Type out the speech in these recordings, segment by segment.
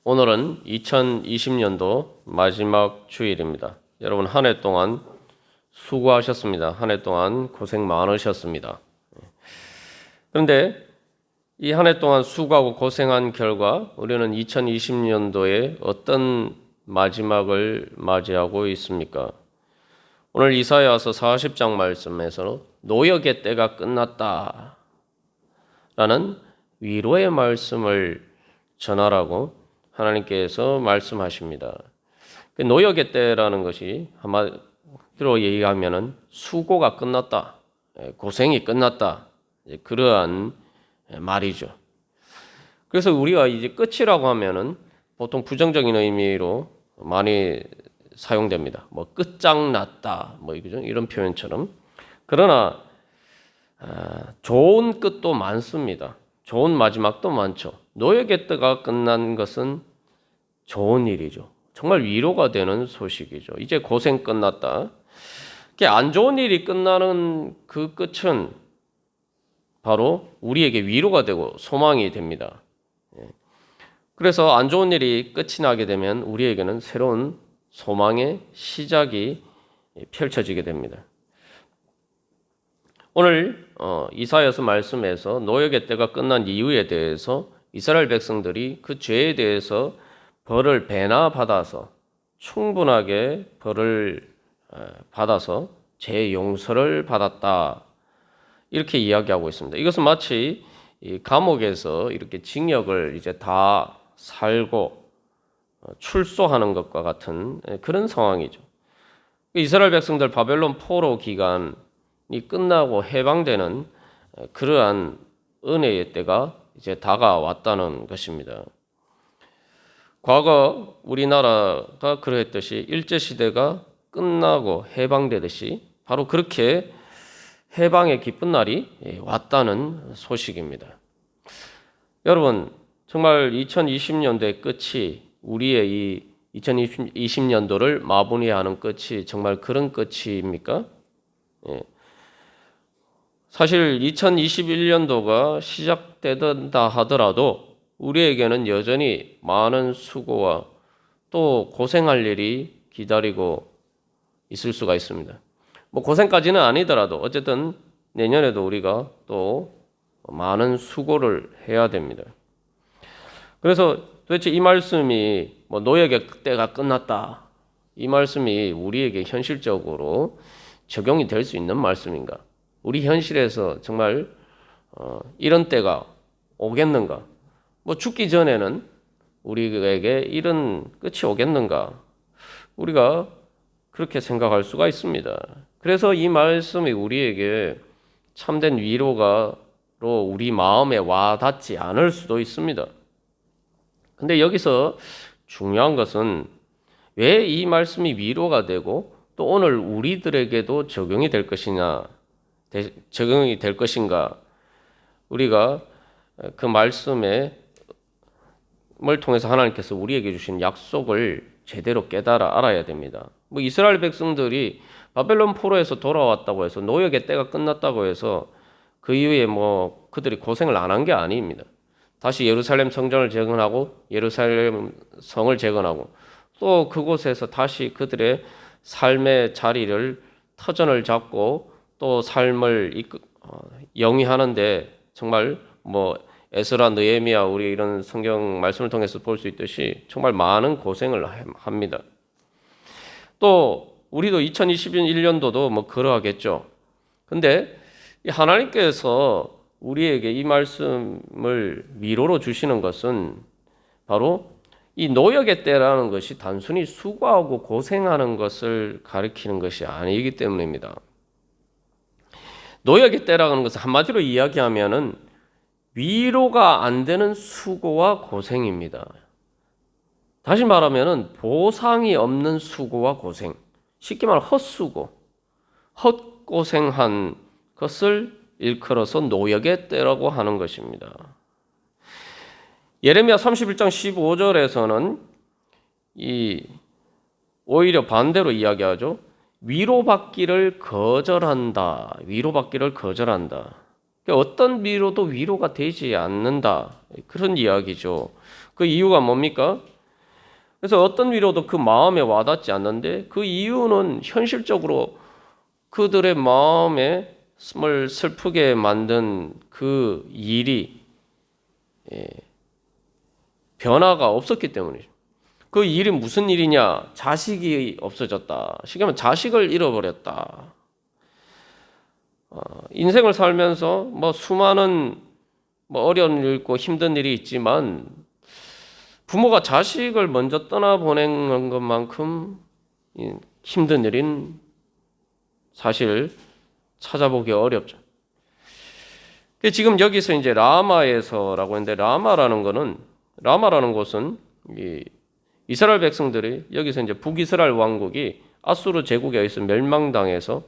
오늘은 2020년도 마지막 주일입니다. 여러분 한 해 동안 수고하셨습니다. 한 해 동안 고생 많으셨습니다. 그런데 이 한 해 동안 수고하고 고생한 결과 우리는 2020년도에 어떤 마지막을 맞이하고 있습니까? 오늘 이사야서 40장 말씀에서 노역의 때가 끝났다 라는 위로의 말씀을 전하라고 하나님께서 말씀하십니다. 노역의 때라는 것이 한마디로 얘기하면은 수고가 끝났다, 고생이 끝났다, 그러한 말이죠. 그래서 우리가 이제 끝이라고 하면은 보통 부정적인 의미로 많이 사용됩니다. 뭐 끝장났다, 뭐 이런 표현처럼. 그러나 좋은 끝도 많습니다. 좋은 마지막도 많죠. 노역의 때가 끝난 것은 좋은 일이죠. 정말 위로가 되는 소식이죠. 이제 고생 끝났다. 안 좋은 일이 끝나는 그 끝은 바로 우리에게 위로가 되고 소망이 됩니다. 그래서 안 좋은 일이 끝이 나게 되면 우리에게는 새로운 소망의 시작이 펼쳐지게 됩니다. 오늘 이사야서 말씀에서 노역의 때가 끝난 이유에 대해서 이스라엘 백성들이 그 죄에 대해서 벌을 배나 받아서 충분하게 벌을 받아서 죄 용서를 받았다, 이렇게 이야기하고 있습니다. 이것은 마치 감옥에서 이렇게 징역을 이제 다 살고 출소하는 것과 같은 그런 상황이죠. 이스라엘 백성들 바벨론 포로 기간이 끝나고 해방되는 그러한 은혜의 때가 이제 다가왔다는 것입니다. 과거 우리나라가 그러했듯이 일제시대가 끝나고 해방되듯이 바로 그렇게 해방의 기쁜 날이 왔다는 소식입니다. 여러분, 정말 2020년도의 끝이 우리의 이 2020년도를 마무리하는 끝이 정말 그런 끝입니까? 사실 2021년도가 시작되다 하더라도 우리에게는 여전히 많은 수고와 또 고생할 일이 기다리고 있을 수가 있습니다. 뭐 고생까지는 아니더라도 어쨌든 내년에도 우리가 또 많은 수고를 해야 됩니다. 그래서 도대체 이 말씀이 뭐 노역의 때가 끝났다, 이 말씀이 우리에게 현실적으로 적용이 될 수 있는 말씀인가? 우리 현실에서 정말 이런 때가 오겠는가? 뭐 죽기 전에는 우리에게 이런 끝이 오겠는가? 우리가 그렇게 생각할 수가 있습니다. 그래서 이 말씀이 우리에게 참된 위로가로 우리 마음에 와닿지 않을 수도 있습니다. 근데 여기서 중요한 것은 왜 이 말씀이 위로가 되고 또 오늘 우리들에게도 적용이 될 것인가? 우리가 그 말씀을 통해서 하나님께서 우리에게 주신 약속을 제대로 깨달아 알아야 됩니다. 뭐 이스라엘 백성들이 바벨론 포로에서 돌아왔다고 해서 노역의 때가 끝났다고 해서 그 이후에 뭐 그들이 고생을 안 한 게 아닙니다. 다시 예루살렘 성전을 재건하고 예루살렘 성을 재건하고 또 그곳에서 다시 그들의 삶의 자리를 터전을 잡고 또 삶을 영위하는데 정말 뭐 에스라, 느헤미야, 우리 이런 성경 말씀을 통해서 볼 수 있듯이 정말 많은 고생을 합니다. 또 우리도 2021년도도 뭐 그러하겠죠. 근데 하나님께서 우리에게 이 말씀을 위로로 주시는 것은 바로 이 노역의 때라는 것이 단순히 수고하고 고생하는 것을 가리키는 것이 아니기 때문입니다. 노역의 때라는 것은 한마디로 이야기하면은 위로가 안 되는 수고와 고생입니다. 다시 말하면은 보상이 없는 수고와 고생, 쉽게 말하면 헛수고, 헛고생한 것을 일컬어서 노역의 때라고 하는 것입니다. 예레미야 31장 15절에서는 오히려 반대로 이야기하죠. 위로받기를 거절한다. 위로받기를 거절한다. 어떤 위로도 위로가 되지 않는다. 그런 이야기죠. 그 이유가 뭡니까? 그래서 어떤 위로도 그 마음에 와닿지 않는데 그 이유는 현실적으로 그들의 마음에 슬프게 만든 그 일이 변화가 없었기 때문이죠. 그 일이 무슨 일이냐? 자식이 없어졌다. 쉽게 말하면 자식을 잃어버렸다. 인생을 살면서 뭐 수많은 어려운 일 있고 힘든 일이 있지만 부모가 자식을 먼저 떠나보내는 것만큼 힘든 일인 사실 찾아보기 어렵죠. 지금 여기서 이제 라마에서라고 했는데 라마라는 곳은 이스라엘 백성들이 여기서 이제 북이스라엘 왕국이 아수르 제국에 의해서 멸망당해서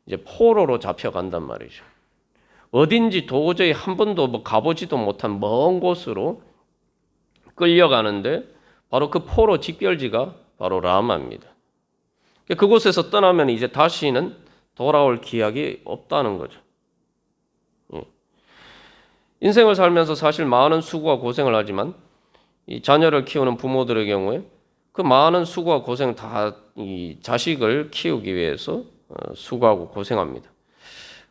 이제 포로로 잡혀간단 말이죠. 어딘지 도저히 한 번도 가보지도 못한 먼 곳으로 끌려가는데 바로 그 포로 직결지가 바로 라마입니다. 그곳에서 떠나면 이제 다시는 돌아올 기약이 없다는 거죠. 인생을 살면서 사실 많은 수고와 고생을 하지만 이 자녀를 키우는 부모들의 경우에 그 많은 수고와 고생 다 이 자식을 키우기 위해서 수고하고 고생합니다.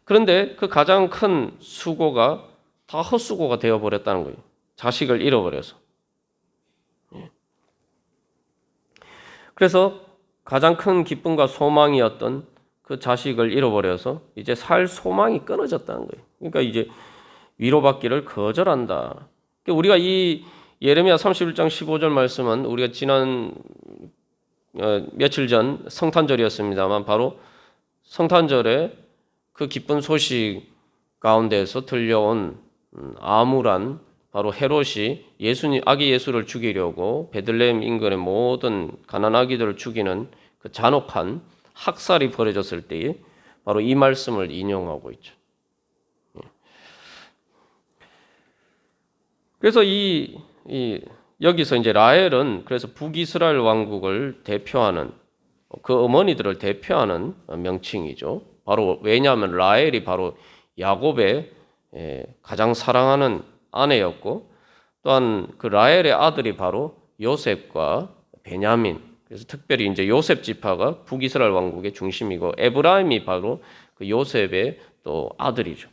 그런데 그 가장 큰 수고가 다 헛수고가 되어버렸다는 거예요. 자식을 잃어버려서. 그래서 가장 큰 기쁨과 소망이었던 그 자식을 잃어버려서 이제 살 소망이 끊어졌다는 거예요. 그러니까 이제 위로받기를 거절한다. 우리가 이 예레미야 31장 15절 말씀은 우리가 지난 며칠 전 성탄절이었습니다만 바로 성탄절에 그 기쁜 소식 가운데서 들려온 암울한 바로 헤롯이 아기 예수를 죽이려고 베들레헴 인근의 모든 가난 아기들을 죽이는 그 잔혹한 학살이 벌어졌을 때에 바로 이 말씀을 인용하고 있죠. 그래서 여기서 이제 라헬은 그래서 북이스라엘 왕국을 대표하는 그 어머니들을 대표하는 명칭이죠. 바로 왜냐하면 라헬이 바로 야곱의 가장 사랑하는 아내였고 또한 그 라헬의 아들이 바로 요셉과 베냐민. 그래서 특별히 이제 요셉 지파가 북이스라엘 왕국의 중심이고 에브라임이 바로 그 요셉의 또 아들이죠.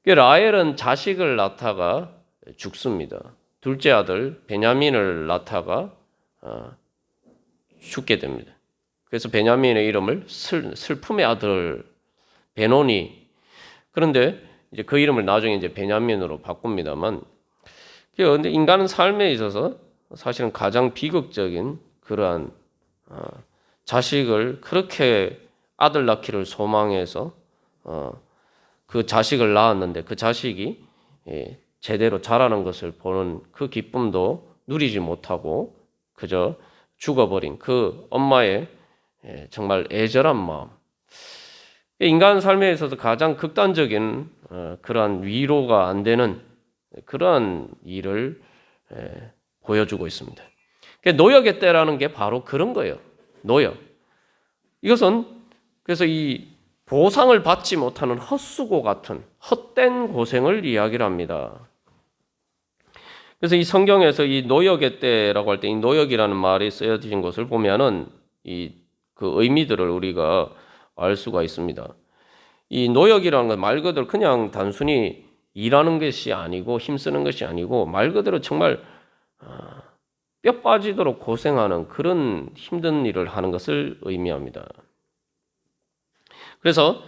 라헬은 자식을 낳다가 죽습니다. 둘째 아들 베냐민을 낳다가 죽게 됩니다. 그래서 베냐민의 이름을 슬픔의 아들 베노니. 그런데 이제 그 이름을 나중에 이제 베냐민으로 바꿉니다만, 그런데 인간은 삶에 있어서 사실은 가장 비극적인 그러한 자식을 그렇게 아들 낳기를 소망해서 그 자식을 낳았는데 그 자식이 제대로 자라는 것을 보는 그 기쁨도 누리지 못하고 그저 죽어버린 그 엄마의 정말 애절한 마음. 인간 삶에 있어서 가장 극단적인 그러한 위로가 안 되는 그러한 일을 보여주고 있습니다. 노역의 때라는 게 바로 그런 거예요. 노역. 이것은 그래서 이 보상을 받지 못하는 헛수고 같은 헛된 고생을 이야기를 합니다. 그래서 이 성경에서 이 노역의 때라고 할 때 이 노역이라는 말이 쓰여진 것을 보면은 그 의미들을 우리가 알 수가 있습니다. 이 노역이라는 건 말 그대로 그냥 단순히 일하는 것이 아니고 힘쓰는 것이 아니고 말 그대로 정말 뼈 빠지도록 고생하는 그런 힘든 일을 하는 것을 의미합니다. 그래서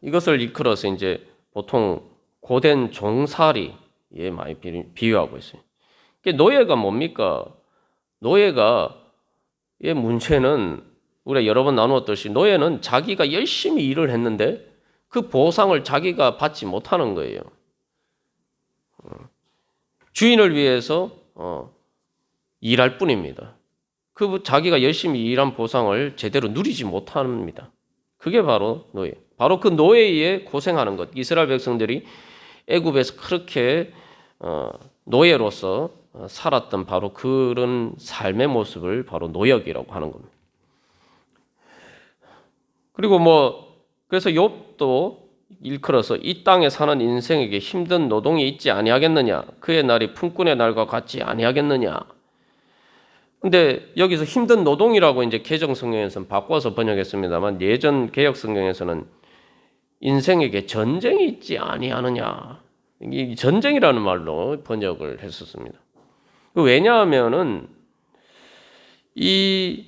이것을 이끌어서 이제 보통 고된 종살이에 많이 비유하고 있어요. 노예가 뭡니까? 노예가의 문제는 우리가 여러 번 나누었듯이 노예는 자기가 열심히 일을 했는데 그 보상을 자기가 받지 못하는 거예요. 주인을 위해서 일할 뿐입니다. 그 자기가 열심히 일한 보상을 제대로 누리지 못합니다. 그게 바로 노예. 바로 그 노예에 고생하는 것. 이스라엘 백성들이 애굽에서 그렇게 노예로서 살았던 바로 그런 삶의 모습을 바로 노역이라고 하는 겁니다. 그리고 그래서 욥도 일컬어서 이 땅에 사는 인생에게 힘든 노동이 있지 아니하겠느냐? 그의 날이 품꾼의 날과 같지 아니하겠느냐? 근데 여기서 힘든 노동이라고 이제 개정 성경에서는 바꿔서 번역했습니다만 예전 개역 성경에서는 인생에게 전쟁이 있지 아니하느냐. 이 전쟁이라는 말로 번역을 했었습니다. 왜냐하면은 이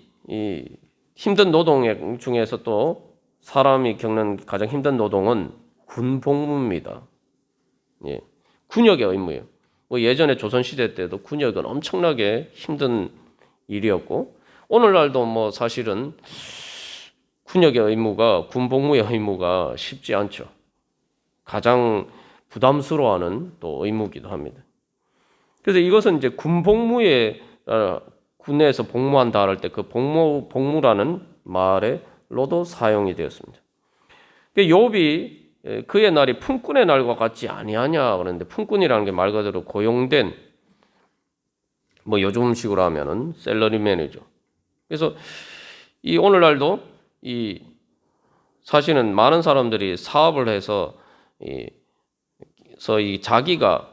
힘든 노동 중에서 또 사람이 겪는 가장 힘든 노동은 군복무입니다. 예. 군역의 의무예요. 뭐 예전에 조선시대 때도 군역은 엄청나게 힘든 일이었고, 오늘날도 뭐 사실은 군역의 의무가, 군복무의 의무가 쉽지 않죠. 가장 부담스러워하는 또 의무이기도 합니다. 그래서 이것은 이제 군복무에, 군에서 복무한다 할 때 그 복무라는 말로도 사용이 되었습니다. 욥이 그의 날이 품꾼의 날과 같지 아니하냐 그러는데, 품꾼이라는 게 말 그대로 고용된, 뭐 요즘식으로 하면은 셀러리맨이죠. 그래서 이 오늘날도 사실은 많은 사람들이 사업을 해서 이 자기가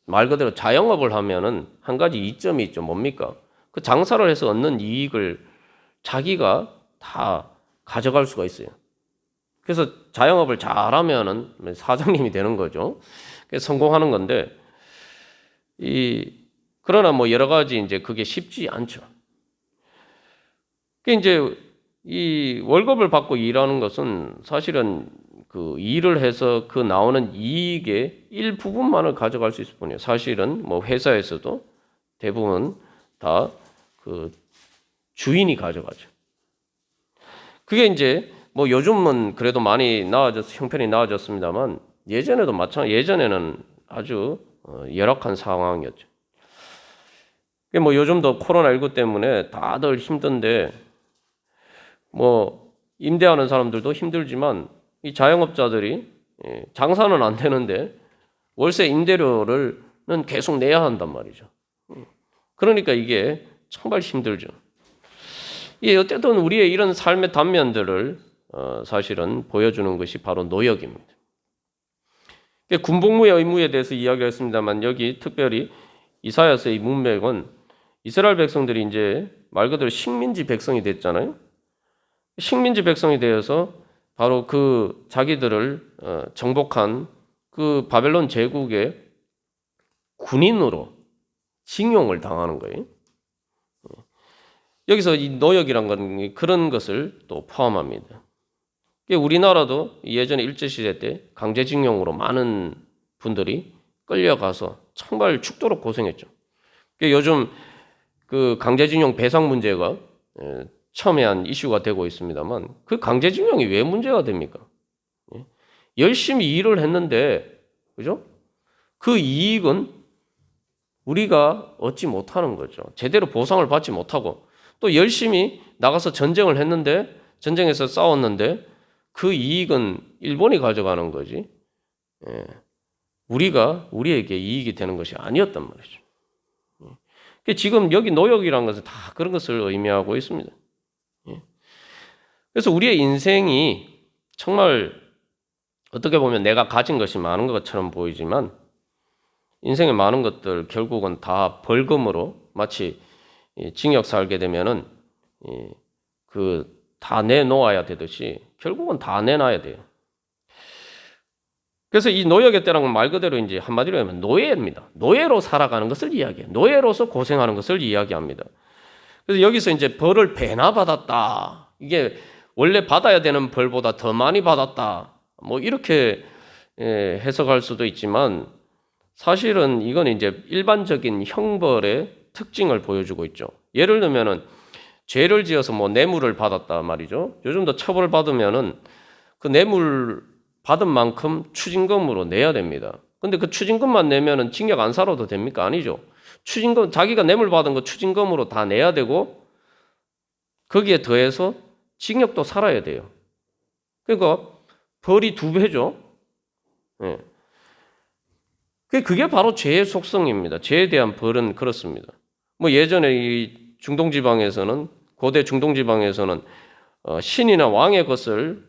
말 그대로 자영업을 하면은 한 가지 이점이 있죠. 뭡니까? 그 장사를 해서 얻는 이익을 자기가 다 가져갈 수가 있어요. 그래서 자영업을 잘하면은 사장님이 되는 거죠. 그래서 성공하는 건데, 그러나 뭐 여러 가지 이제 그게 쉽지 않죠. 그 이제 이 월급을 받고 일하는 것은 사실은 그 일을 해서 그 나오는 이익의 일부분만을 가져갈 수 있을 뿐이에요. 사실은 뭐 회사에서도 대부분 다 그 주인이 가져가죠. 그게 이제 뭐 요즘은 그래도 많이 형편이 나아졌습니다만 예전에도 예전에는 아주 열악한 상황이었죠. 뭐 요즘도 코로나19 때문에 다들 힘든데, 뭐 임대하는 사람들도 힘들지만 이 자영업자들이 장사는 안 되는데 월세 임대료는 계속 내야 한단 말이죠. 그러니까 이게 정말 힘들죠. 어쨌든 우리의 이런 삶의 단면들을 사실은 보여주는 것이 바로 노역입니다. 군복무의 의무에 대해서 이야기를 했습니다만, 여기 특별히 이사야서의 문맥은 이스라엘 백성들이 이제 말 그대로 식민지 백성이 됐잖아요. 식민지 백성이 되어서 바로 그 자기들을 정복한 그 바벨론 제국의 군인으로 징용을 당하는 거예요. 여기서 이 노역이란 건 그런 것을 또 포함합니다. 우리나라도 예전에 일제시대 때 강제징용으로 많은 분들이 끌려가서 정말 죽도록 고생했죠. 요즘 그 강제징용 배상 문제가 첨예한 이슈가 되고 있습니다만, 그 강제징용이 왜 문제가 됩니까? 열심히 일을 했는데, 그죠? 그 이익은 우리가 얻지 못하는 거죠. 제대로 보상을 받지 못하고, 또 열심히 나가서 전쟁을 했는데, 전쟁에서 싸웠는데 그 이익은 일본이 가져가는 거지, 우리에게 이익이 되는 것이 아니었단 말이죠. 지금 여기 노역이라는 것은 다 그런 것을 의미하고 있습니다. 그래서 우리의 인생이 정말 어떻게 보면 내가 가진 것이 많은 것처럼 보이지만, 인생의 많은 것들 결국은 다 벌금으로, 마치 징역 살게 되면은 그 다 내놓아야 되듯이 결국은 다 내놔야 돼요. 그래서 이 노역의 때라는 건 말 그대로 이제 한마디로 하면 노예입니다. 노예로 살아가는 것을 이야기해요. 노예로서 고생하는 것을 이야기합니다. 그래서 여기서 이제 벌을 배나 받았다, 이게 원래 받아야 되는 벌보다 더 많이 받았다, 뭐 이렇게 해석할 수도 있지만, 사실은 이건 이제 일반적인 형벌의 특징을 보여주고 있죠. 예를 들면은 죄를 지어서 뭐 뇌물을 받았다 말이죠. 요즘도 처벌을 받으면은 그 뇌물 받은 만큼 추징금으로 내야 됩니다. 근데 그 추징금만 내면은 징역 안 살아도 됩니까? 아니죠. 추징금, 자기가 뇌물 받은 거 추징금으로 다 내야 되고, 거기에 더해서 징역도 살아야 돼요. 그러니까 벌이 2배죠. 예. 그게 바로 죄의 속성입니다. 죄에 대한 벌은 그렇습니다. 뭐 예전에 이 중동지방에서는, 고대 중동지방에서는 신이나 왕의 것을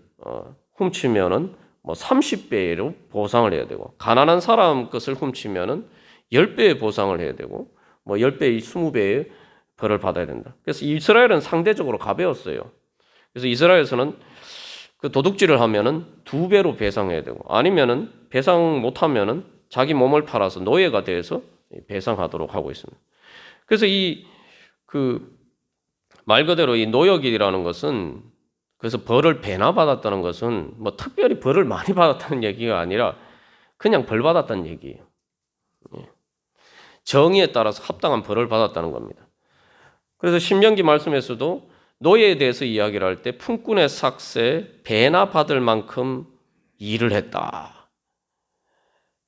훔치면은 뭐 30배로 보상을 해야 되고, 가난한 사람 것을 훔치면은 10배의 보상을 해야 되고, 뭐 10배, 20배의 벌을 받아야 된다. 그래서 이스라엘은 상대적으로 가벼웠어요. 그래서 이스라엘에서는 그 도둑질을 하면은 2배로 배상해야 되고, 아니면은 배상 못하면은 자기 몸을 팔아서 노예가 돼서 배상하도록 하고 있습니다. 그래서 말 그대로 이 노역이라는 것은, 그래서 벌을 배나 받았다는 것은 뭐 특별히 벌을 많이 받았다는 얘기가 아니라 그냥 벌 받았다는 얘기예요. 정의에 따라서 합당한 벌을 받았다는 겁니다. 그래서 신명기 말씀에서도 노예에 대해서 이야기를 할 때 품꾼의 삭세, 배나 받을 만큼 일을 했다.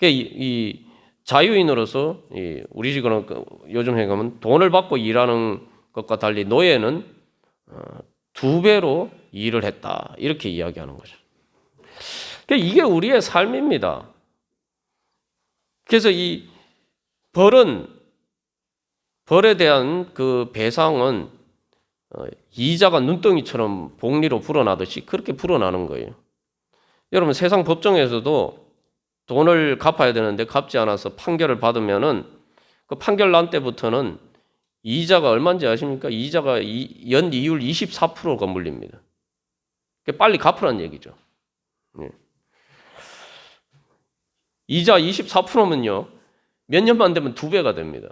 이 자유인으로서 우리 지금 요즘 해가면 돈을 받고 일하는 것과 달리 노예는 2배로 일을 했다. 이렇게 이야기하는 거죠. 이게 우리의 삶입니다. 그래서 이 벌에 대한 그 배상은 이자가 눈덩이처럼 복리로 불어나듯이 그렇게 불어나는 거예요. 여러분, 세상 법정에서도 돈을 갚아야 되는데 갚지 않아서 판결을 받으면은 그 판결 난 때부터는 이자가 얼마인지 아십니까? 이자가 연 이율 24%가 물립니다. 빨리 갚으라는 얘기죠. 이자 24%면요, 몇 년만 되면 2배가 됩니다.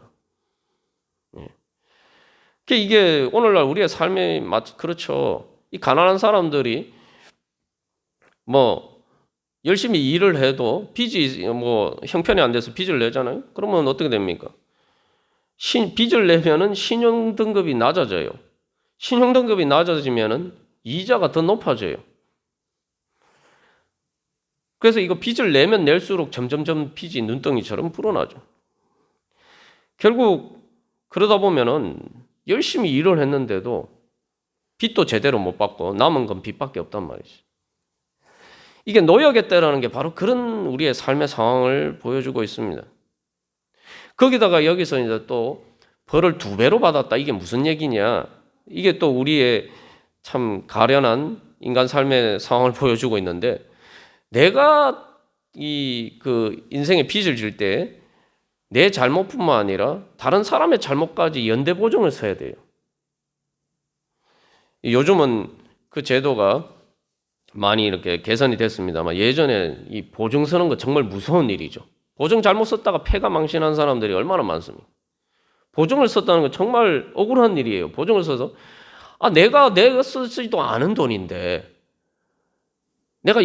이게 오늘날 우리의 삶에 그렇죠. 이 가난한 사람들이 뭐 열심히 일을 해도 빚이 뭐 형편이 안 돼서 빚을 내잖아요. 그러면 어떻게 됩니까? 빚을 내면은 신용 등급이 낮아져요. 신용 등급이 낮아지면은 이자가 더 높아져요. 그래서 이거 빚을 내면 낼수록 점점점 빚이 눈덩이처럼 불어나죠. 결국 그러다 보면은 열심히 일을 했는데도 빚도 제대로 못 받고 남은 건 빚밖에 없단 말이지. 이게 노역의 때라는 게 바로 그런 우리의 삶의 상황을 보여주고 있습니다. 거기다가 여기서 이제 또 벌을 2배로 받았다. 이게 무슨 얘기냐? 이게 또 우리의 참 가련한 인간 삶의 상황을 보여주고 있는데, 내가 그 인생의 빚을 질 때 내 잘못뿐만 아니라 다른 사람의 잘못까지 연대 보증을 서야 돼요. 요즘은 그 제도가 많이 이렇게 개선이 됐습니다만, 예전에 이 보증 서는 거 정말 무서운 일이죠. 보증 잘못 썼다가 폐가 망신한 사람들이 얼마나 많습니까? 보증을 썼다는 건 정말 억울한 일이에요. 보증을 써서 내가 쓰지도 않은 돈인데, 내가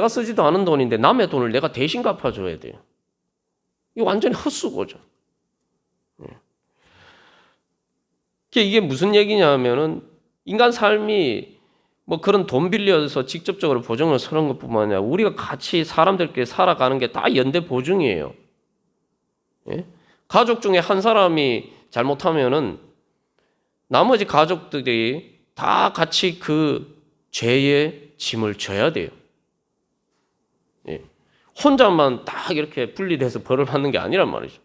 쓰지도 않은 돈인데 남의 돈을 내가 대신 갚아줘야 돼요. 이거 완전히 헛수고죠. 이게 무슨 얘기냐 하면은, 인간 삶이 뭐 그런 돈 빌려서 직접적으로 보증을 서는 것뿐만 아니라 우리가 같이 사람들끼리 살아가는 게 다 연대 보증이에요. 가족 중에 한 사람이 잘못하면은 나머지 가족들이 다 같이 그 죄의 짐을 져야 돼요. 혼자만 딱 이렇게 분리돼서 벌을 받는 게 아니란 말이죠.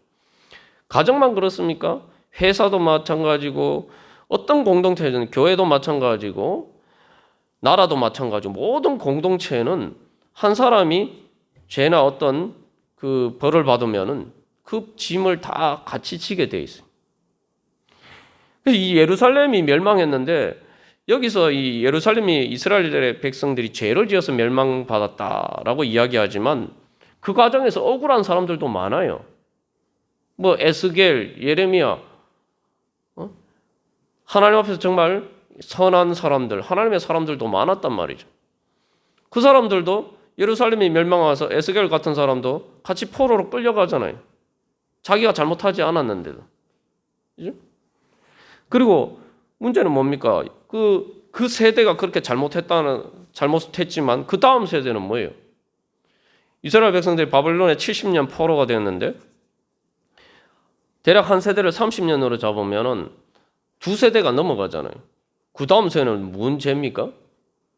가정만 그렇습니까? 회사도 마찬가지고, 어떤 공동체는 교회도 마찬가지고, 나라도 마찬가지고, 모든 공동체는 한 사람이 죄나 어떤 그 벌을 받으면은 그 짐을 다 같이 지게 돼 있어요. 이 예루살렘이 멸망했는데, 여기서 이 예루살렘이 이스라엘의 백성들이 죄를 지어서 멸망받았다라고 이야기하지만, 그 과정에서 억울한 사람들도 많아요. 뭐 에스겔, 예레미야, 하나님 앞에서 정말 선한 사람들, 하나님의 사람들도 많았단 말이죠. 그 사람들도 예루살렘이 멸망와서 에스겔 같은 사람도 같이 포로로 끌려가잖아요. 자기가 잘못하지 않았는데도. 그죠? 그리고 문제는 뭡니까? 그 세대가 그렇게 잘못했지만 그 다음 세대는 뭐예요? 이스라엘 백성들이 바벨론에 70년 포로가 되었는데, 대략 한 세대를 30년으로 잡으면은 2세대가 넘어가잖아요. 그 다음 세대는 무슨 죄입니까?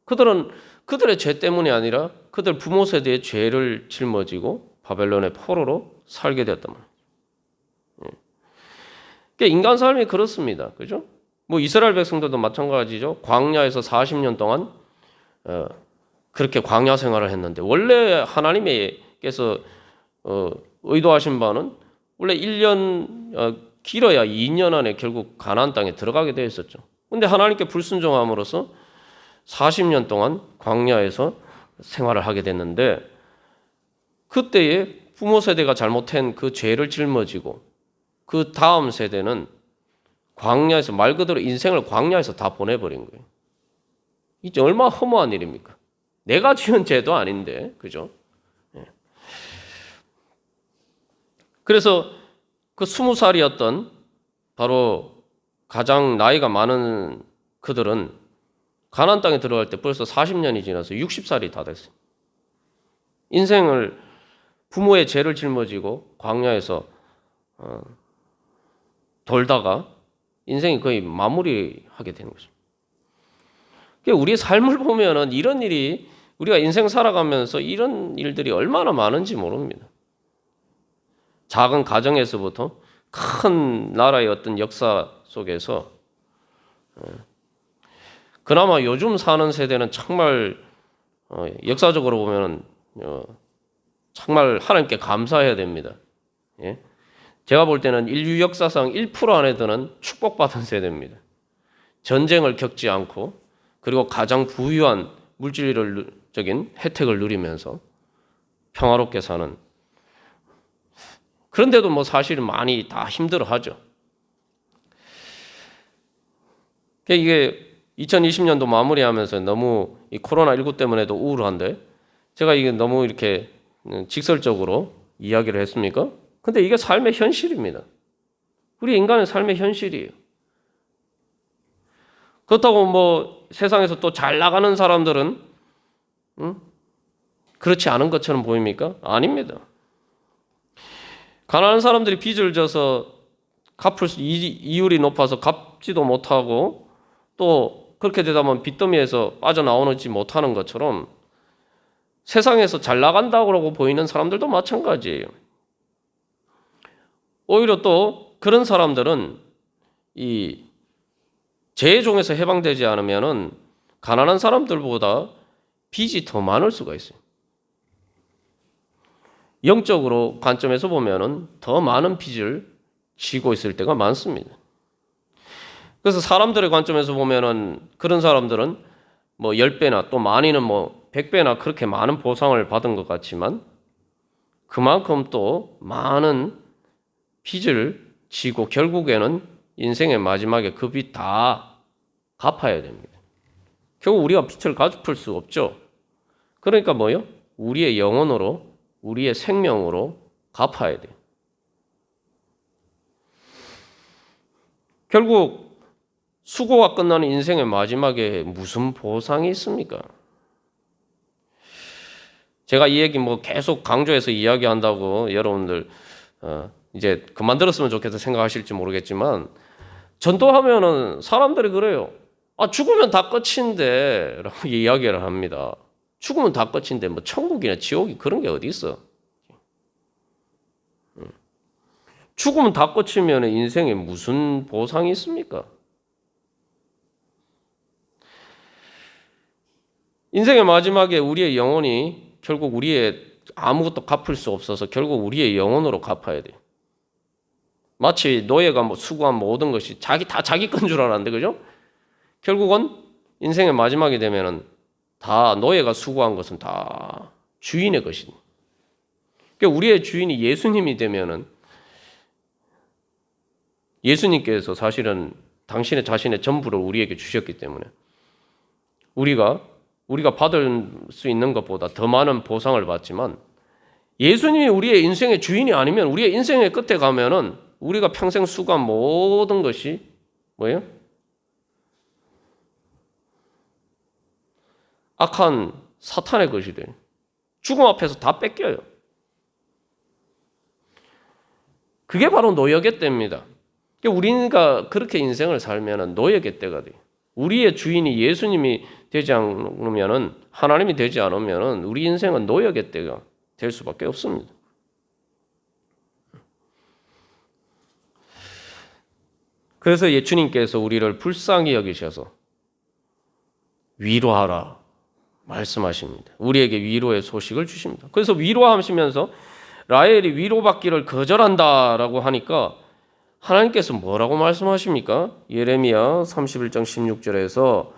그들의 죄 때문이 아니라 그들 부모 세대의 죄를 짊어지고 바벨론의 포로로 살게 되었단 말이에요. 그러니까 인간 삶이 그렇습니다. 그죠? 뭐 이스라엘 백성들도 마찬가지죠. 광야에서 40년 동안 그렇게 광야 생활을 했는데, 원래 하나님께서 의도하신 바는 원래 1년 길어야 2년 안에 결국 가나안 땅에 들어가게 되어 있었죠. 근데 하나님께 불순종함으로써 40년 동안 광야에서 생활을 하게 됐는데, 그때에 부모 세대가 잘못한 그 죄를 짊어지고 그 다음 세대는 광야에서, 말 그대로 인생을 광야에서 다 보내버린 거예요. 이제 얼마나 허무한 일입니까? 내가 지은 죄도 아닌데, 그죠? 그래서 그 20살이었던 바로 가장 나이가 많은 그들은 가나안 땅에 들어갈 때 벌써 40년이 지나서 60살이 다 됐어요. 인생을 부모의 죄를 짊어지고 광야에서 돌다가 인생이 거의 마무리하게 되는 거죠. 우리의 삶을 보면은 이런 일이, 우리가 인생 살아가면서 이런 일들이 얼마나 많은지 모릅니다. 작은 가정에서부터 큰 나라의 어떤 역사 속에서, 그나마 요즘 사는 세대는 정말 역사적으로 보면은 정말 하나님께 감사해야 됩니다. 예? 제가 볼 때는 인류 역사상 1% 안에 드는 축복받은 세대입니다. 전쟁을 겪지 않고, 그리고 가장 부유한 물질적인 혜택을 누리면서 평화롭게 사는. 그런데도 뭐 사실은 많이 다 힘들어하죠. 이게 2020년도 마무리하면서 너무 이 코로나19 때문에도 우울한데, 제가 이게 너무 이렇게 직설적으로 이야기를 했습니까? 근데 이게 삶의 현실입니다. 우리 인간의 삶의 현실이에요. 그렇다고 뭐 세상에서 또 잘 나가는 사람들은 그렇지 않은 것처럼 보입니까? 아닙니다. 가난한 사람들이 빚을 져서 갚을 이율이 높아서 갚지도 못하고, 또 그렇게 되다 보면 빚더미에서 빠져나오지 못하는 것처럼 세상에서 잘 나간다고 보이는 사람들도 마찬가지예요. 오히려 또 그런 사람들은 이 죄의 종에서 해방되지 않으면은 가난한 사람들보다 빚이 더 많을 수가 있어요. 영적으로 관점에서 보면은 더 많은 빚을 지고 있을 때가 많습니다. 그래서 사람들의 관점에서 보면은 그런 사람들은 뭐 10배나, 또 많이는 뭐 100배나 그렇게 많은 보상을 받은 것 같지만, 그만큼 또 많은 빚을 지고 결국에는 인생의 마지막에 그 빚 다 갚아야 됩니다. 결국 우리가 빚을 갚을 수 없죠. 그러니까 뭐요? 우리의 영혼으로, 우리의 생명으로 갚아야 돼요. 결국 수고가 끝나는 인생의 마지막에 무슨 보상이 있습니까? 제가 이 얘기 뭐 계속 강조해서 이야기한다고 여러분들 이제 그만 들었으면 좋겠다 생각하실지 모르겠지만, 전도하면은 사람들이 그래요. 아, 죽으면 다 끝인데 라고 이야기를 합니다. 죽으면 다 끝인데 뭐 천국이나 지옥이 그런 게 어디 있어? 죽으면 다 끝이면 인생에 무슨 보상이 있습니까? 인생의 마지막에 우리의 영혼이 결국 우리의 아무것도 갚을 수 없어서 결국 우리의 영혼으로 갚아야 돼요. 마치 노예가 뭐 수고한 모든 것이 다 자기 건 줄 알았는데, 그죠? 결국은 인생의 마지막이 되면은 다 노예가 수고한 것은 다 주인의 것이니. 그러니까 우리의 주인이 예수님이 되면은, 예수님께서 사실은 당신의 자신의 전부를 우리에게 주셨기 때문에 우리가 받을 수 있는 것보다 더 많은 보상을 받지만, 예수님이 우리의 인생의 주인이 아니면 우리의 인생의 끝에 가면은 우리가 평생 수고한 모든 것이 뭐예요? 악한 사탄의 것이 돼요. 죽음 앞에서 다 뺏겨요. 그게 바로 노예계 때입니다. 우리가 그렇게 인생을 살면 노예계 때가 돼요. 우리의 주인이 예수님이 되지 않으면은, 하나님이 되지 않으면은 우리 인생은 노예계 때가 될 수밖에 없습니다. 그래서 예수님께서 우리를 불쌍히 여기셔서 위로하라 말씀하십니다. 우리에게 위로의 소식을 주십니다. 그래서 위로하시면서 라헬이 위로받기를 거절한다라고 하니까 하나님께서 뭐라고 말씀하십니까? 예레미야 31장 16절에서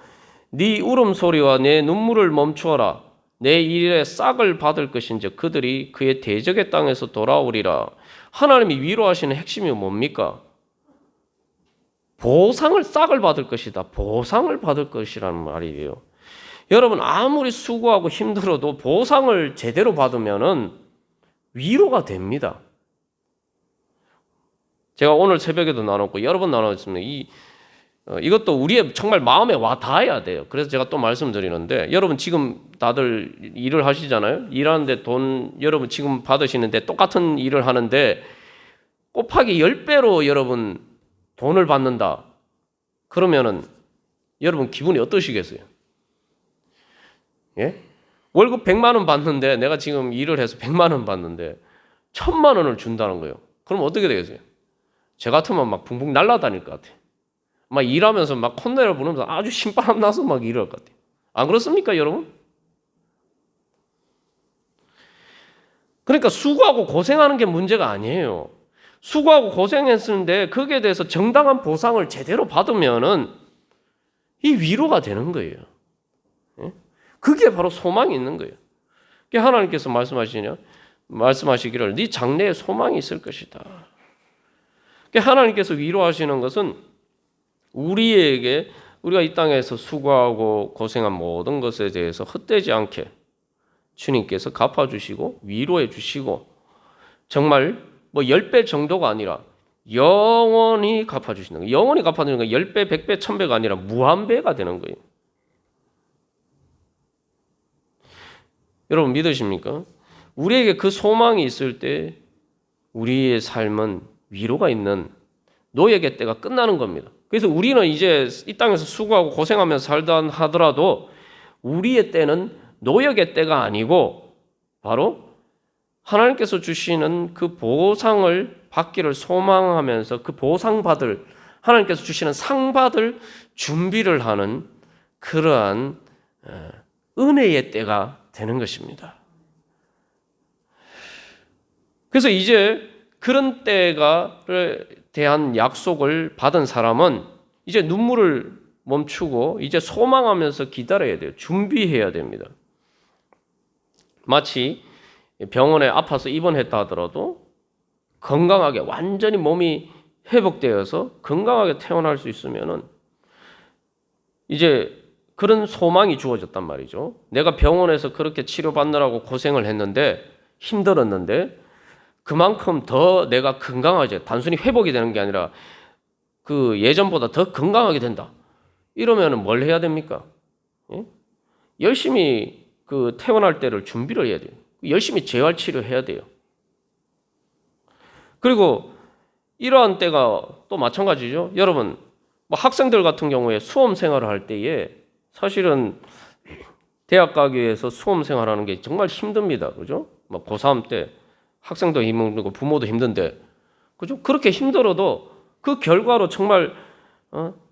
네 울음소리와 내 눈물을 멈추어라. 내 일의 싹을 받을 것인즉 그들이 그의 대적의 땅에서 돌아오리라. 하나님이 위로하시는 핵심이 뭡니까? 보상을 싹을 받을 것이다. 보상을 받을 것이라는 말이에요. 여러분 아무리 수고하고 힘들어도 보상을 제대로 받으면은 위로가 됩니다. 제가 오늘 새벽에도 나눴고 여러 번 나눴습니다. 이것도 우리의 정말 마음에 와 닿아야 돼요. 그래서 제가 또 말씀드리는데 여러분 지금 다들 일을 하시잖아요. 일하는데 돈 여러분 지금 받으시는데 똑같은 일을 하는데 곱하기 10배로 여러분 돈을 받는다. 그러면은 여러분 기분이 어떠시겠어요? 예? 월급 100만 원 받는데 내가 지금 일을 해서 100만 원 받는데 1000만 원을 준다는 거예요. 그럼 어떻게 되겠어요? 저 같으면 막 붕붕 날아다닐 것 같아요. 막 일하면서 막 콧노래를 부르면서 아주 신바람 나서 막 일할 것 같아요. 안 그렇습니까, 여러분? 그러니까 수고하고 고생하는 게 문제가 아니에요. 수고하고 고생했는데 거기에 대해서 정당한 보상을 제대로 받으면은 이 위로가 되는 거예요. 그게 바로 소망이 있는 거예요. 하나님께서 말씀하시기를 네 장래에 소망이 있을 것이다. 하나님께서 위로하시는 것은 우리가 이 땅에서 수고하고 고생한 모든 것에 대해서 헛되지 않게 주님께서 갚아주시고 위로해 주시고 정말 뭐 10배 정도가 아니라 영원히 갚아주시는 거예요. 영원히 갚아주는 건 10배, 100배, 1000배가 아니라 무한배가 되는 거예요. 여러분 믿으십니까? 우리에게 그 소망이 있을 때 우리의 삶은 위로가 있는 노예의 때가 끝나는 겁니다. 그래서 우리는 이제 이 땅에서 수고하고 고생하면서 살다 하더라도 우리의 때는 노역의 때가 아니고 바로 하나님께서 주시는 그 보상을 받기를 소망하면서 그 보상받을 하나님께서 주시는 상 받을 준비를 하는 그러한 은혜의 때가 되는 것입니다. 그래서 이제 그런 때에 대한 약속을 받은 사람은 이제 눈물을 멈추고 이제 소망하면서 기다려야 돼요. 준비해야 됩니다. 마치 병원에 아파서 입원했다 하더라도 건강하게 완전히 몸이 회복되어서 건강하게 퇴원할 수 있으면은 이제 그런 소망이 주어졌단 말이죠. 내가 병원에서 그렇게 치료받느라고 고생을 했는데 힘들었는데 그만큼 더 내가 건강하지 단순히 회복이 되는 게 아니라 그 예전보다 더 건강하게 된다. 이러면은 뭘 해야 됩니까? 예? 열심히 그 퇴원할 때를 준비를 해야 돼요. 열심히 재활 치료해야 돼요. 그리고 이러한 때가 또 마찬가지죠. 여러분, 뭐 학생들 같은 경우에 수험 생활을 할 때에 사실은 대학 가기 위해서 수험 생활하는 게 정말 힘듭니다. 그죠? 막 고3 때 학생도 힘들고 부모도 힘든데, 그죠? 그렇게 힘들어도 그 결과로 정말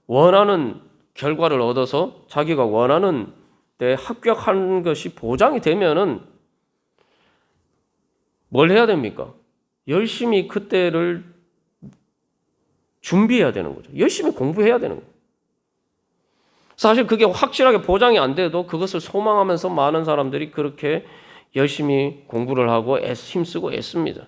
원하는 결과를 얻어서 자기가 원하는 때 합격한 것이 보장이 되면은 뭘 해야 됩니까? 열심히 그때를 준비해야 되는 거죠. 열심히 공부해야 되는 거예요. 사실 그게 확실하게 보장이 안 돼도 그것을 소망하면서 많은 사람들이 그렇게 열심히 공부를 하고 힘쓰고 애씁니다.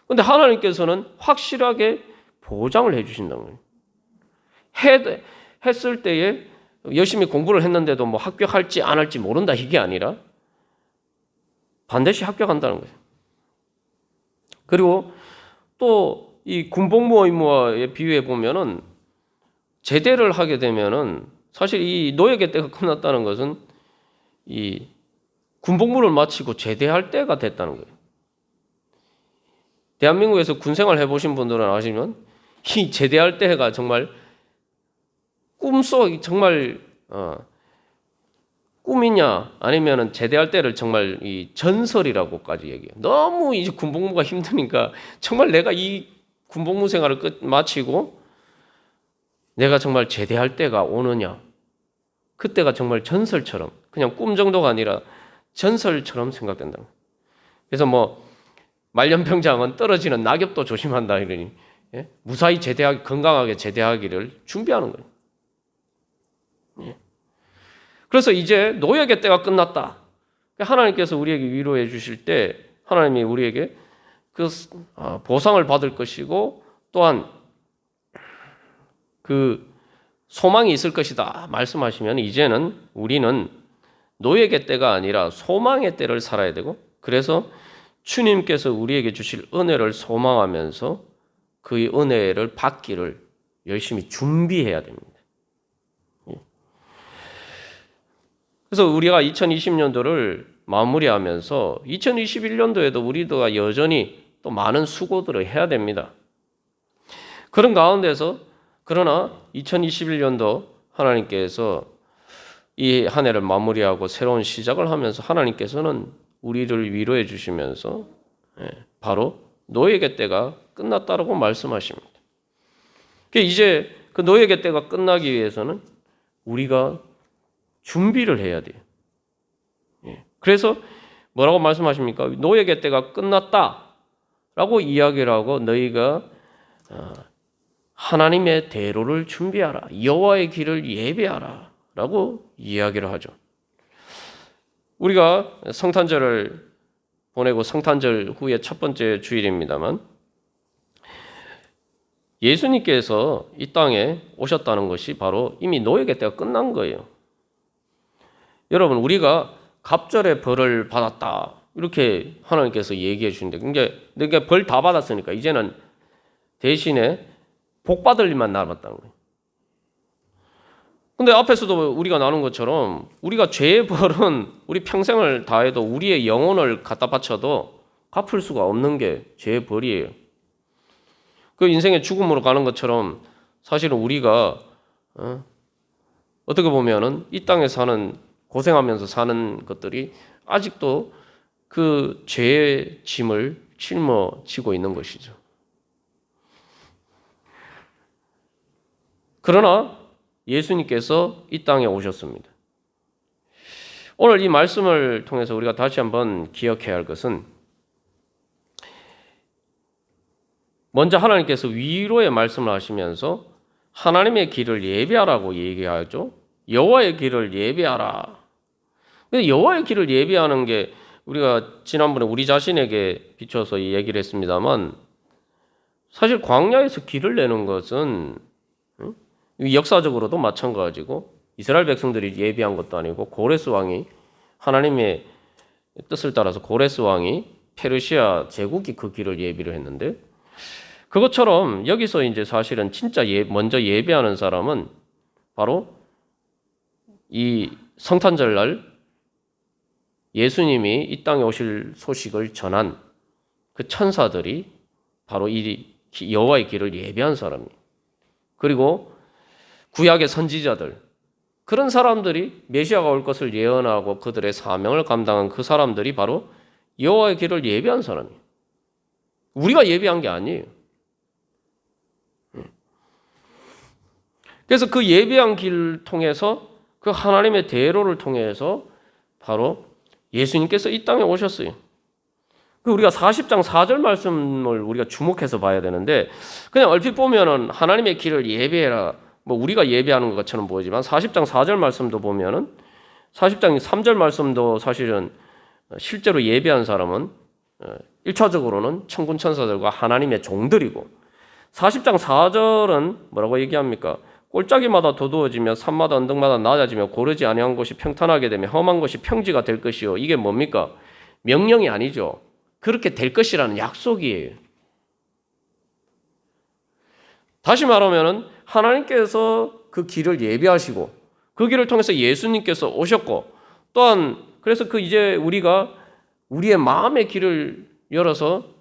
그런데 하나님께서는 확실하게 보장을 해주신다는 거예요. 했을 때에 열심히 공부를 했는데도 뭐 합격할지 안 할지 모른다 이게 아니라 반드시 합격한다는 거예요. 그리고 또 이 군복무 의무와에 비유해 보면은 제대를 하게 되면은 사실 이 노역의 때가 끝났다는 것은 이 군복무를 마치고 제대할 때가 됐다는 거예요. 대한민국에서 군생활 해보신 분들은 아시면 이 제대할 때가 정말 꿈속 정말 꿈이냐 아니면은 제대할 때를 정말 이 전설이라고까지 얘기해요. 너무 이제 군복무가 힘드니까 정말 내가 이 군복무 생활을 마치고 내가 정말 제대할 때가 오느냐. 그때가 정말 전설처럼 그냥 꿈 정도가 아니라 전설처럼 생각된다. 그래서 뭐 말년병장은 떨어지는 낙엽도 조심한다 이러니 무사히 건강하게 제대하기를 준비하는 거예요. 그래서 이제 노역의 때가 끝났다. 하나님께서 우리에게 위로해 주실 때 하나님이 우리에게 그 보상을 받을 것이고 또한 그 소망이 있을 것이다 말씀하시면 이제는 우리는 노역의 때가 아니라 소망의 때를 살아야 되고 그래서 주님께서 우리에게 주실 은혜를 소망하면서 그 은혜를 받기를 열심히 준비해야 됩니다. 그래서 우리가 2020년도를 마무리하면서 2021년도에도 우리가 여전히 또 많은 수고들을 해야 됩니다. 그런 가운데서 그러나 2021년도 하나님께서 이 한 해를 마무리하고 새로운 시작을 하면서 하나님께서는 우리를 위로해 주시면서 바로 노역의 때가 끝났다라고 말씀하십니다. 이제 그 노역의 때가 끝나기 위해서는 우리가 준비를 해야 돼요. 그래서 뭐라고 말씀하십니까? 노역의 때가 끝났다라고 이야기를 하고 너희가 하나님의 대로를 준비하라. 여호와의 길을 예배하라. 라고 이야기를 하죠. 우리가 성탄절을 보내고 성탄절 후에 첫 번째 주일입니다만 예수님께서 이 땅에 오셨다는 것이 바로 이미 노역의 때가 끝난 거예요. 여러분 우리가 갑절의 벌을 받았다 이렇게 하나님께서 얘기해 주시는데 그러니까 벌 다 받았으니까 이제는 대신에 복 받을 일만 남았다는 거예요. 근데 앞에서도 우리가 나눈 것처럼 우리가 죄의 벌은 우리 평생을 다해도 우리의 영혼을 갖다 바쳐도 갚을 수가 없는 게 죄의 벌이에요. 그 인생의 죽음으로 가는 것처럼 사실은 우리가 어떻게 보면은 이 땅에 사는 고생하면서 사는 것들이 아직도 그 죄의 짐을 짊어지고 있는 것이죠. 그러나 예수님께서 이 땅에 오셨습니다. 오늘 이 말씀을 통해서 우리가 다시 한번 기억해야 할 것은 먼저 하나님께서 위로의 말씀을 하시면서 하나님의 길을 예배하라고 얘기하죠. 여호와의 길을 예배하라. 근데 여호와의 길을 예배하는 게 우리가 지난번에 우리 자신에게 비춰서 얘기를 했습니다만 사실 광야에서 길을 내는 것은 역사적으로도 마찬가지고 이스라엘 백성들이 예비한 것도 아니고 고레스 왕이 하나님의 뜻을 따라서 고레스 왕이 페르시아 제국이 그 길을 예비를 했는데 그것처럼 여기서 이제 사실은 진짜 먼저 예배하는 사람은 바로 이 성탄절날 예수님이 이 땅에 오실 소식을 전한 그 천사들이 바로 이 여호와의 길을 예배한 사람이에요. 그리고 구약의 선지자들 그런 사람들이 메시아가 올 것을 예언하고 그들의 사명을 감당한 그 사람들이 바로 여호와의 길을 예배한 사람이에요. 우리가 예배한 게 아니에요. 그래서 그 예배한 길을 통해서 그 하나님의 대로를 통해서 바로 예수님께서 이 땅에 오셨어요. 우리가 40장 4절 말씀을 우리가 주목해서 봐야 되는데 그냥 얼핏 보면은 하나님의 길을 예배해라. 뭐 우리가 예배하는 것처럼 보이지만 40장 4절 말씀도 보면은 40장 3절 말씀도 사실은 실제로 예배한 사람은 1차적으로는 천군 천사들과 하나님의 종들이고 40장 4절은 뭐라고 얘기합니까? 골짜기마다 도두어지며 산마다 언덕마다 낮아지며 고르지 아니한 곳이 평탄하게 되며 험한 곳이 평지가 될 것이요. 이게 뭡니까? 명령이 아니죠. 그렇게 될 것이라는 약속이에요. 다시 말하면은 하나님께서 그 길을 예비하시고 그 길을 통해서 예수님께서 오셨고 또한 그래서 그 이제 우리가 우리의 마음의 길을 열어서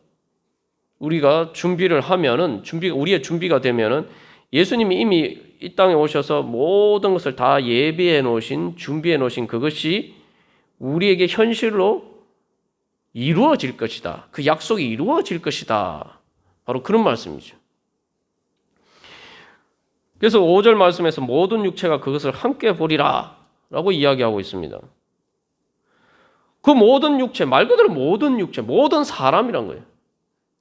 우리가 준비를 하면은 우리의 준비가 되면은 예수님이 이미 이 땅에 오셔서 모든 것을 다 예비해 놓으신 준비해 놓으신 그것이 우리에게 현실로 이루어질 것이다. 그 약속이 이루어질 것이다. 바로 그런 말씀이죠. 그래서 5절 말씀에서 모든 육체가 그것을 함께 보리라 라고 이야기하고 있습니다. 그 모든 육체, 말 그대로 모든 육체, 모든 사람이란 거예요.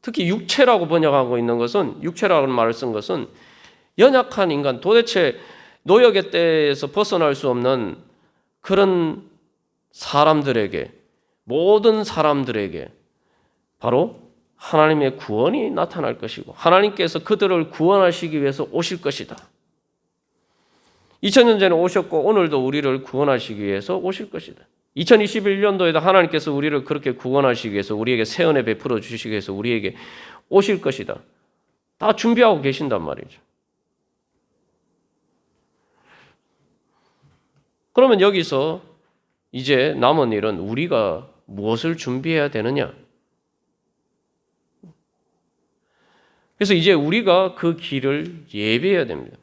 특히 육체라고 번역하고 있는 것은, 육체라는 말을 쓴 것은 연약한 인간, 도대체 노역의 때에서 벗어날 수 없는 그런 사람들에게, 모든 사람들에게 바로 하나님의 구원이 나타날 것이고 하나님께서 그들을 구원하시기 위해서 오실 것이다. 2000년 전에 오셨고 오늘도 우리를 구원하시기 위해서 오실 것이다. 2021년도에도 하나님께서 우리를 그렇게 구원하시기 위해서, 우리에게 새 은혜 베풀어 주시기 위해서 우리에게 오실 것이다. 다 준비하고 계신단 말이죠. 그러면 여기서 이제 남은 일은 우리가 무엇을 준비해야 되느냐? 그래서 이제 우리가 그 길을 예비해야 됩니다.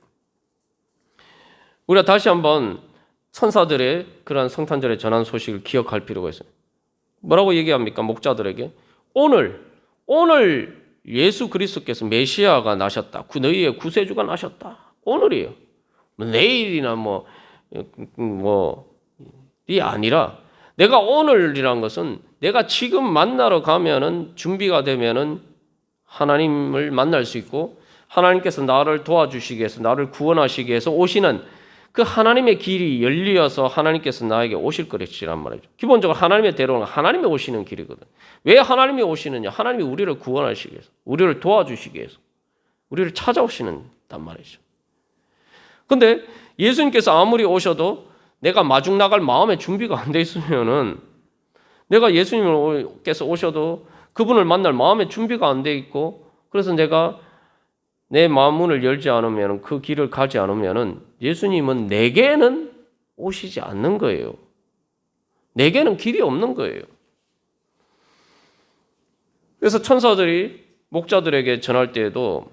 우리가 다시 한번 천사들의 그러한 성탄절에 전한 소식을 기억할 필요가 있어요. 뭐라고 얘기합니까? 목자들에게 오늘 예수 그리스도께서 메시아가 나셨다. 너희의 구세주가 나셨다. 오늘이에요. 내일이나 이 아니라, 내가 오늘이란 것은 내가 지금 만나러 가면은, 준비가 되면은 하나님을 만날 수 있고 하나님께서 나를 도와주시기 위해서, 나를 구원하시기 위해서 오시는 그 하나님의 길이 열려서 하나님께서 나에게 오실 것이란 말이죠. 기본적으로 하나님의 대로는 하나님이 오시는 길이거든. 왜 하나님이 오시느냐? 하나님이 우리를 구원하시기 위해서, 우리를 도와주시기 위해서, 우리를 찾아오시는단 말이죠. 근데 예수님께서 아무리 오셔도 내가 마중 나갈 마음의 준비가 안 돼 있으면은, 내가 예수님께서 오셔도 그분을 만날 마음의 준비가 안 돼 있고, 그래서 내가 내 마음 문을 열지 않으면, 그 길을 가지 않으면 예수님은 내게는 오시지 않는 거예요. 내게는 길이 없는 거예요. 그래서 천사들이 목자들에게 전할 때에도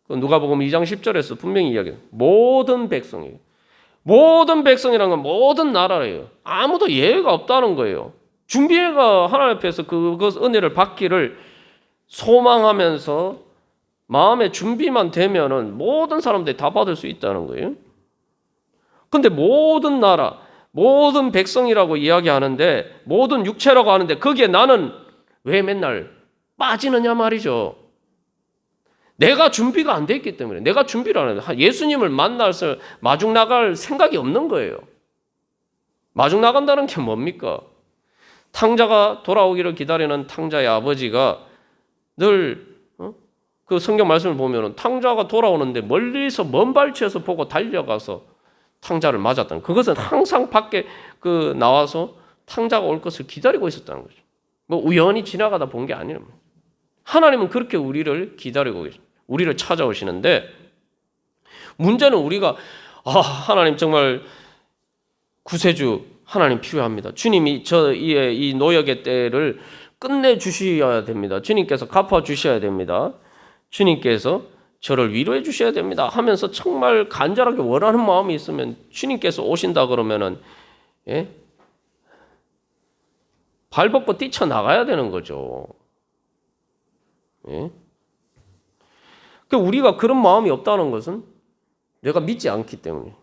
누가복음 2장 10절에서 분명히 이야기해요. 모든 백성이에요. 모든 백성이라는 건 모든 나라예요. 아무도 예외가 없다는 거예요. 준비해가 하나님 앞에서 그것 은혜를 받기를 소망하면서 마음의 준비만 되면은 모든 사람들이 다 받을 수 있다는 거예요. 근데 모든 나라, 모든 백성이라고 이야기하는데, 모든 육체라고 하는데, 거기에 나는 왜 맨날 빠지느냐 말이죠. 내가 준비가 안 돼 있기 때문에. 내가 준비를 안 해요. 예수님을 만나서 마중 나갈 생각이 없는 거예요. 마중 나간다는 게 뭡니까? 탕자가 돌아오기를 기다리는 탕자의 아버지가 늘 그 성경 말씀을 보면은 탕자가 돌아오는데 멀리서 먼 발치에서 보고 달려가서 탕자를 맞았다는, 그것은 항상 밖에 나와서 탕자가 올 것을 기다리고 있었다는 거죠. 우연히 지나가다 본 게 아니라, 하나님은 그렇게 우리를 기다리고 계십니다. 우리를 찾아오시는데, 문제는 우리가 하나님 정말 구세주 하나님 필요합니다. 주님이 이 노역의 때를 끝내 주셔야 됩니다. 주님께서 갚아 주셔야 됩니다. 주님께서 저를 위로해 주셔야 됩니다 하면서 정말 간절하게 원하는 마음이 있으면, 주님께서 오신다 그러면은 발 벗고 뛰쳐나가야 되는 거죠. 우리가 그런 마음이 없다는 것은 내가 믿지 않기 때문에,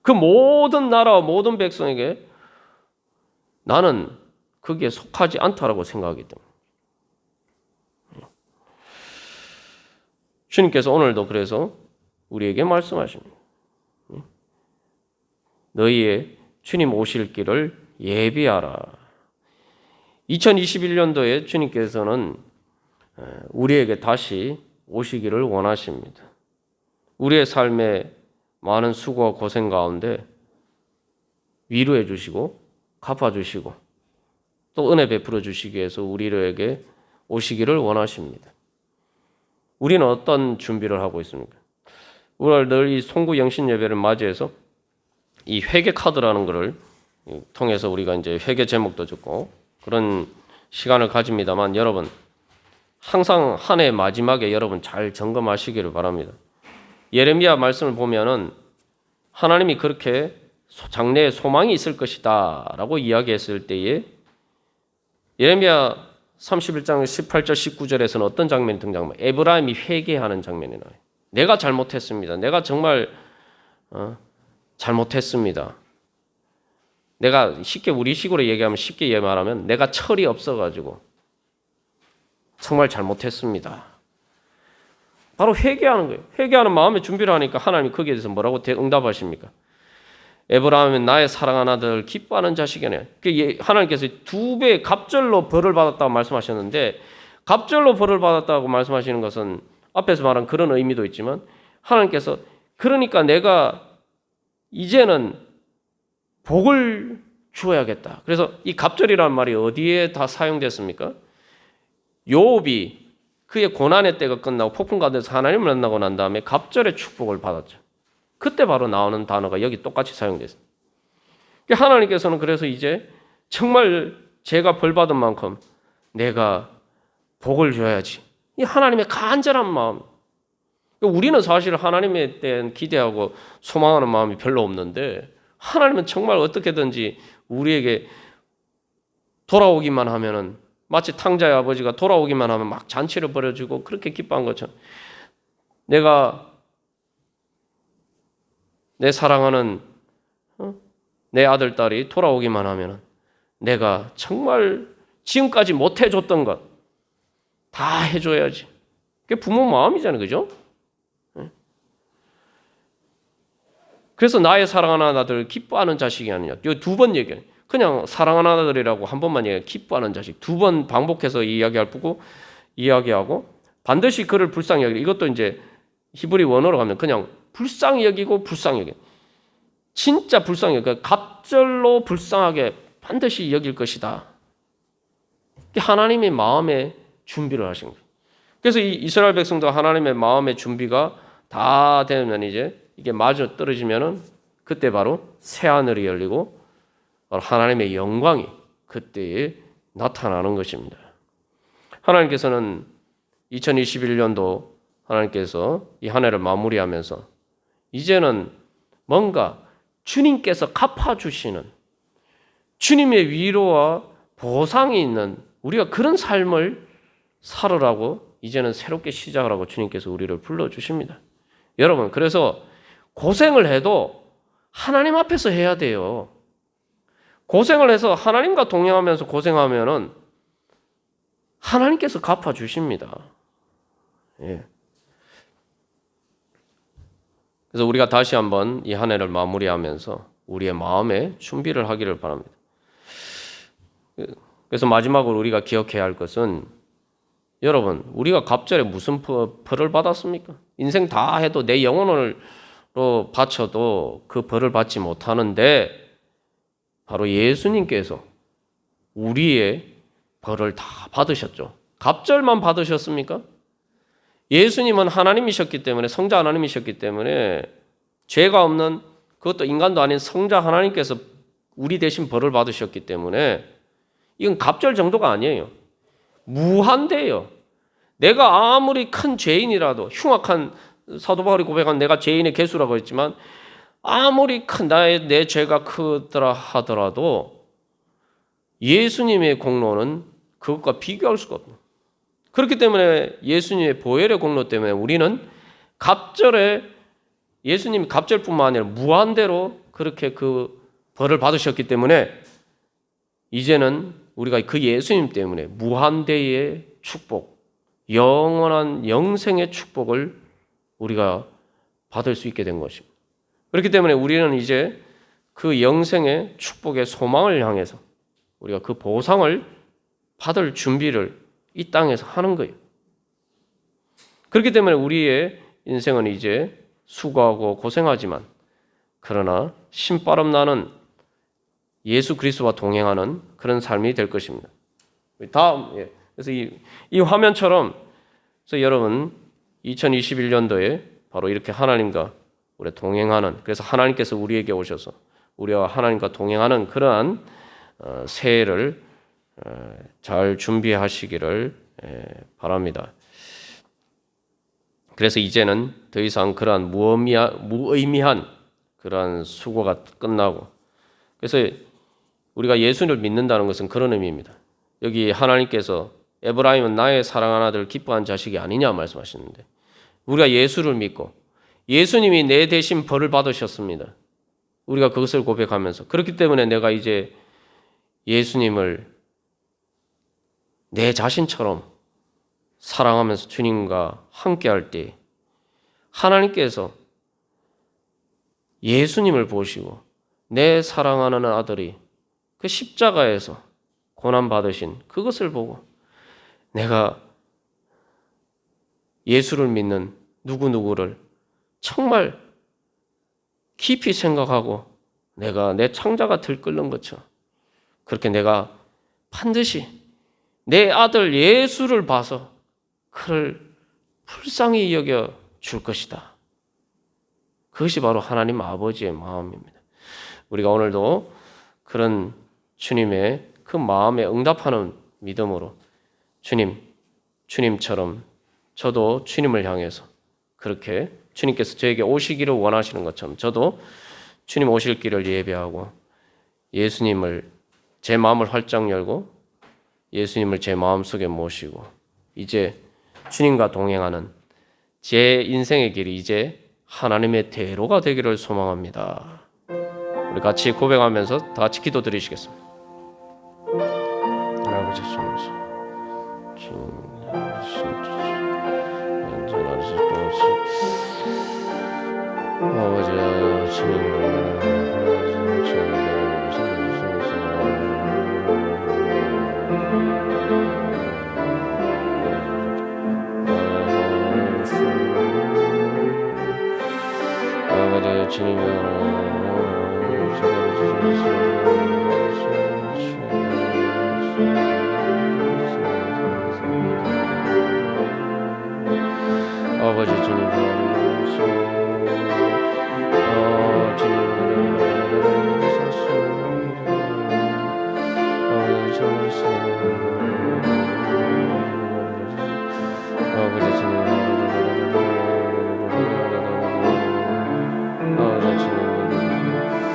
그 모든 나라와 모든 백성에게 나는 거기에 속하지 않다라고 생각하기 때문에. 주님께서 오늘도 그래서 우리에게 말씀하십니다. 너희의 주님 오실 길을 예비하라. 2021년도에 주님께서는 우리에게 다시 오시기를 원하십니다. 우리의 삶에 많은 수고와 고생 가운데 위로해 주시고 갚아 주시고 또 은혜 베풀어 주시기 위해서 우리에게 오시기를 원하십니다. 우리는 어떤 준비를 하고 있습니까? 오늘 늘 이 송구 영신 예배를 맞이해서 이 회개 카드라는 것을 통해서 우리가 이제 회개 제목도 적고 그런 시간을 가집니다만, 여러분 항상 한 해 마지막에 여러분 잘 점검하시기를 바랍니다. 예레미야 말씀을 보면은 하나님이 그렇게 장래에 소망이 있을 것이다 라고 이야기했을 때에 예레미야 31장 18절 19절에서는 어떤 장면이 등장합니까? 에브라임이 회개하는 장면이 나와요. 내가 잘못했습니다. 내가 정말 잘못했습니다. 내가 우리식으로 얘기하면 쉽게 말하면 내가 철이 없어가지고 정말 잘못했습니다. 바로 회개하는 거예요. 회개하는 마음의 준비를 하니까 하나님이 거기에 대해서 뭐라고 응답하십니까? 에브라임은 나의 사랑하는 아들 기뻐하는 자식이네. 하나님께서 2배 갑절로 벌을 받았다고 말씀하셨는데, 갑절로 벌을 받았다고 말씀하시는 것은 앞에서 말한 그런 의미도 있지만, 하나님께서 그러니까 내가 이제는 복을 주어야겠다. 그래서 이 갑절이라는 말이 어디에 다 사용됐습니까? 요업이 그의 고난의 때가 끝나고 폭풍 가운데서 하나님을 만나고 난 다음에 갑절의 축복을 받았죠. 그때 바로 나오는 단어가 여기 똑같이 사용됐어요. 하나님께서는 그래서 이제 정말 제가 벌 받은 만큼 내가 복을 줘야지. 이 하나님의 간절한 마음. 우리는 사실 하나님에 대한 기대하고 소망하는 마음이 별로 없는데, 하나님은 정말 어떻게든지 우리에게 돌아오기만 하면은, 마치 탕자의 아버지가 돌아오기만 하면 막 잔치를 벌여주고 그렇게 기뻐한 것처럼, 내가 내 사랑하는 내 아들, 딸이 돌아오기만 하면 내가 정말 지금까지 못 해줬던 것 다 해줘야지. 그게 부모 마음이잖아요. 그죠? 그래서 나의 사랑하는 아들 기뻐하는 자식이 아니냐. 이 2번 얘기해요. 그냥 사랑하는 아들이라고 한 번만 얘기해요. 기뻐하는 자식. 2번 반복해서 이야기하고 반드시 그를 불쌍히 여기고, 이것도 이제 히브리 원어로 가면 그냥 불쌍히 여기고 불쌍히 여기고, 진짜 불쌍히 여기고 갑절로 불쌍하게 반드시 여길 것이다. 하나님의 마음의 준비를 하신 거예요. 그래서 이 이스라엘 백성도 하나님의 마음의 준비가 다 되면 이제 이게 마저 떨어지면은 그때 바로 새 하늘이 열리고 바로 하나님의 영광이 그때에 나타나는 것입니다. 하나님께서는 2021년도 하나님께서 이 한 해를 마무리하면서 이제는 뭔가 주님께서 갚아주시는 주님의 위로와 보상이 있는 우리가 그런 삶을 살으라고 이제는 새롭게 시작을 하고 주님께서 우리를 불러주십니다. 여러분, 그래서 고생을 해도 하나님 앞에서 해야 돼요. 고생을 해서 하나님과 동행하면서 고생하면은 하나님께서 갚아주십니다. 예. 그래서 우리가 다시 한번 이 한 해를 마무리하면서 우리의 마음에 준비를 하기를 바랍니다. 그래서 마지막으로 우리가 기억해야 할 것은, 여러분, 우리가 갑절에 무슨 벌을 받았습니까? 인생 다 해도 내 영혼을 바쳐도 그 벌을 받지 못하는데, 바로 예수님께서 우리의 벌을 다 받으셨죠. 갑절만 받으셨습니까? 예수님은 하나님이셨기 때문에, 성자 하나님이셨기 때문에 죄가 없는, 그것도 인간도 아닌 성자 하나님께서 우리 대신 벌을 받으셨기 때문에 이건 갑절 정도가 아니에요. 무한대예요. 내가 아무리 큰 죄인이라도, 흉악한, 사도 바울이 고백한 내가 죄인의 개수라고 했지만 아무리 큰 내 죄가 크더라 하더라도 예수님의 공로는 그것과 비교할 수가 없어요. 그렇기 때문에 예수님의 보혈의 공로 때문에 우리는 갑절에, 예수님이 갑절뿐만 아니라 무한대로 그렇게 그 벌을 받으셨기 때문에 이제는 우리가 그 예수님 때문에 무한대의 축복, 영원한 영생의 축복을 우리가 받을 수 있게 된 것입니다. 그렇기 때문에 우리는 이제 그 영생의 축복의 소망을 향해서 우리가 그 보상을 받을 준비를 이 땅에서 하는 거예요. 그렇기 때문에 우리의 인생은 이제 수고하고 고생하지만, 그러나 신바람 나는 예수 그리스도와 동행하는 그런 삶이 될 것입니다. 다음, 그래서 이 화면처럼, 그래서 여러분 2021년도에 바로 이렇게 하나님과 우리 동행하는, 그래서 하나님께서 우리에게 오셔서 우리와 하나님과 동행하는 그러한 새해를 잘 준비하시기를 바랍니다. 그래서 이제는 더 이상 그러한 무의미한 그러한 수고가 끝나고, 그래서 우리가 예수를 믿는다는 것은 그런 의미입니다. 여기 하나님께서 에브라임은 나의 사랑하는 아들 기뻐한 자식이 아니냐 말씀하시는데, 우리가 예수를 믿고 예수님이 내 대신 벌을 받으셨습니다. 우리가 그것을 고백하면서, 그렇기 때문에 내가 이제 예수님을 내 자신처럼 사랑하면서 주님과 함께할 때 하나님께서 예수님을 보시고 내 사랑하는 아들이 그 십자가에서 고난받으신 그것을 보고 내가 예수를 믿는 누구누구를 정말 깊이 생각하고 내가 내 창자가 들끓는 것처럼 그렇게 내가 반드시 내 아들 예수를 봐서 그를 불쌍히 여겨 줄 것이다. 그것이 바로 하나님 아버지의 마음입니다. 우리가 오늘도 그런 주님의 그 마음에 응답하는 믿음으로 주님처럼 저도 주님을 향해서 그렇게 주님께서 저에게 오시기를 원하시는 것처럼 저도 주님 오실 길을 예배하고 예수님을 제 마음을 활짝 열고 예수님을 제 마음속에 모시고 이제 주님과 동행하는 제 인생의 길이 이제 하나님의 대로가 되기를 소망합니다. 우리 같이 고백하면서 다 같이 기도드리시겠습니다. 아버지 주님